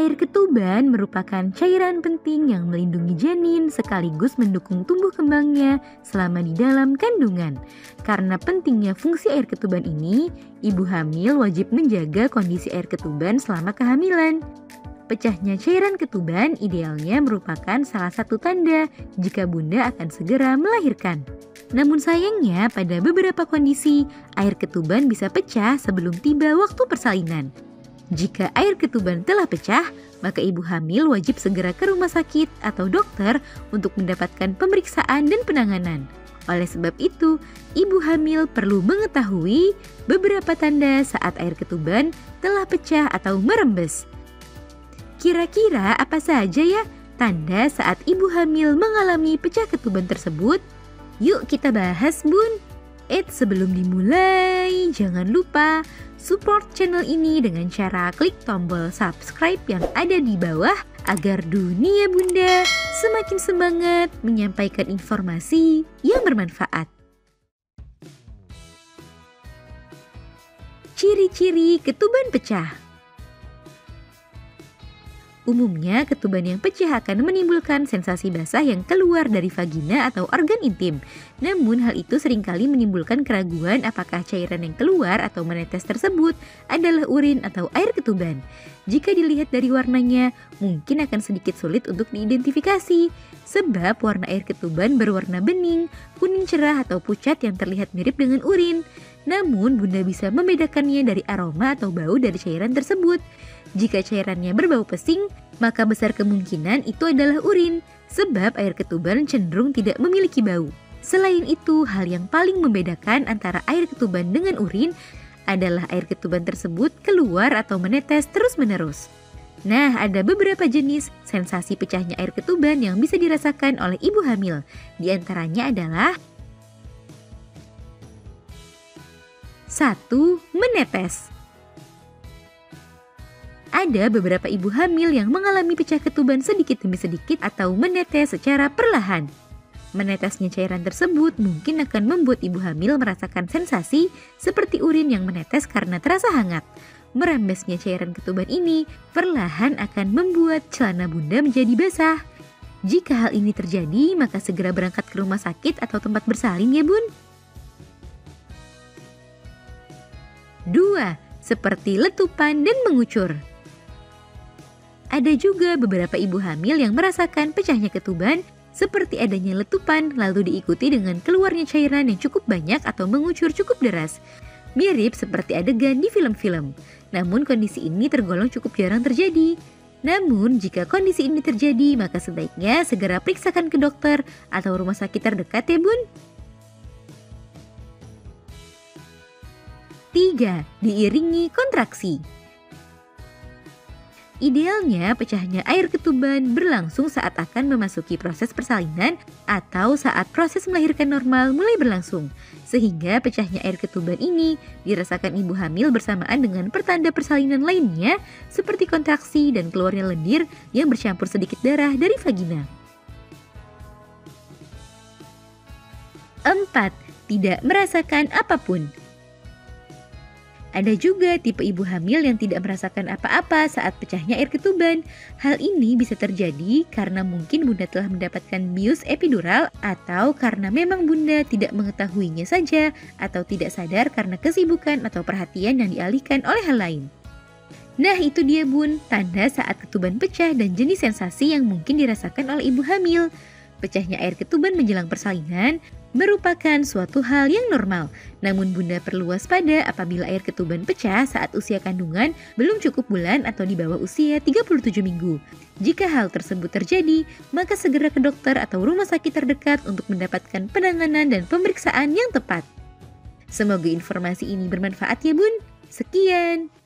Air ketuban merupakan cairan penting yang melindungi janin sekaligus mendukung tumbuh kembangnya selama di dalam kandungan. Karena pentingnya fungsi air ketuban ini, ibu hamil wajib menjaga kondisi air ketuban selama kehamilan. Pecahnya cairan ketuban idealnya merupakan salah satu tanda jika bunda akan segera melahirkan. Namun sayangnya pada beberapa kondisi, air ketuban bisa pecah sebelum tiba waktu persalinan. Jika air ketuban telah pecah, maka ibu hamil wajib segera ke rumah sakit atau dokter untuk mendapatkan pemeriksaan dan penanganan. Oleh sebab itu, ibu hamil perlu mengetahui beberapa tanda saat air ketuban telah pecah atau merembes. Kira-kira apa saja ya tanda saat ibu hamil mengalami pecah ketuban tersebut? Yuk kita bahas, Bun. Sebelum dimulai, jangan lupa support channel ini dengan cara klik tombol subscribe yang ada di bawah agar dunia bunda semakin semangat menyampaikan informasi yang bermanfaat. Ciri-ciri ketuban pecah. Umumnya, ketuban yang pecah akan menimbulkan sensasi basah yang keluar dari vagina atau organ intim. Namun, hal itu seringkali menimbulkan keraguan apakah cairan yang keluar atau menetes tersebut adalah urin atau air ketuban. Jika dilihat dari warnanya, mungkin akan sedikit sulit untuk diidentifikasi. Sebab warna air ketuban berwarna bening, kuning cerah atau pucat yang terlihat mirip dengan urin. Namun, bunda bisa membedakannya dari aroma atau bau dari cairan tersebut. Jika cairannya berbau pesing, maka besar kemungkinan itu adalah urin, sebab air ketuban cenderung tidak memiliki bau. Selain itu, hal yang paling membedakan antara air ketuban dengan urin adalah air ketuban tersebut keluar atau menetes terus-menerus. Nah, ada beberapa jenis sensasi pecahnya air ketuban yang bisa dirasakan oleh ibu hamil. Di antaranya adalah 1. Menetes. Ada beberapa ibu hamil yang mengalami pecah ketuban sedikit demi sedikit atau menetes secara perlahan. Menetesnya cairan tersebut mungkin akan membuat ibu hamil merasakan sensasi seperti urin yang menetes karena terasa hangat. Merembesnya cairan ketuban ini perlahan akan membuat celana bunda menjadi basah. Jika hal ini terjadi, maka segera berangkat ke rumah sakit atau tempat bersalin ya bun. 2. Seperti letupan dan mengucur. Ada juga beberapa ibu hamil yang merasakan pecahnya ketuban seperti adanya letupan lalu diikuti dengan keluarnya cairan yang cukup banyak atau mengucur cukup deras. Mirip seperti adegan di film-film. Namun kondisi ini tergolong cukup jarang terjadi. Namun jika kondisi ini terjadi maka sebaiknya segera periksakan ke dokter atau rumah sakit terdekat ya bun. 3. Diiringi kontraksi. Idealnya pecahnya air ketuban berlangsung saat akan memasuki proses persalinan atau saat proses melahirkan normal mulai berlangsung. Sehingga pecahnya air ketuban ini dirasakan ibu hamil bersamaan dengan pertanda persalinan lainnya seperti kontraksi dan keluarnya lendir yang bercampur sedikit darah dari vagina. 4. Tidak merasakan apapun. Ada juga tipe ibu hamil yang tidak merasakan apa-apa saat pecahnya air ketuban. Hal ini bisa terjadi karena mungkin bunda telah mendapatkan bius epidural atau karena memang bunda tidak mengetahuinya saja atau tidak sadar karena kesibukan atau perhatian yang dialihkan oleh hal lain. Nah itu dia bun, tanda saat ketuban pecah dan jenis sensasi yang mungkin dirasakan oleh ibu hamil. Pecahnya air ketuban menjelang persalinan merupakan suatu hal yang normal. Namun bunda perlu waspada apabila air ketuban pecah saat usia kandungan belum cukup bulan atau di bawah usia 37 minggu. Jika hal tersebut terjadi, maka segera ke dokter atau rumah sakit terdekat untuk mendapatkan penanganan dan pemeriksaan yang tepat. Semoga informasi ini bermanfaat ya bun. Sekian.